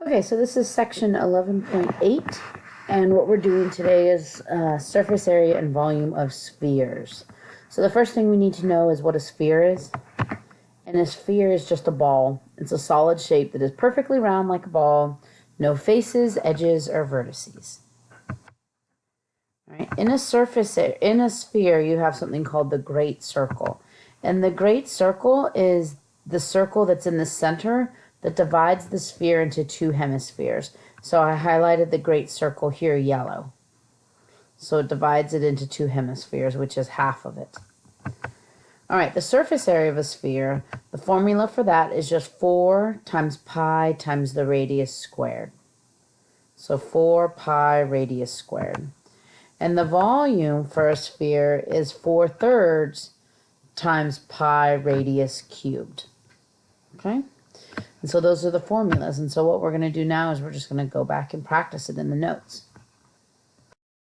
Okay, so this is section 11.8, and what we're doing today is surface area and volume of spheres. So the first thing we need to know is what a sphere is. And a sphere is just a ball. It's a solid shape that is perfectly round like a ball, no faces, edges, or vertices. All right. In a sphere, you have something called the great circle. And the great circle is the circle that's in the center that divides the sphere into two hemispheres. So I highlighted the great circle here yellow. So it divides it into two hemispheres, which is half of it. All right, the surface area of a sphere, the formula for that is just 4 times pi times the radius squared. So 4 pi radius squared. And the volume for a sphere is 4/3 times pi radius cubed. Okay? And so those are the formulas. And so what we're going to do now is we're just going to go back and practice it in the notes.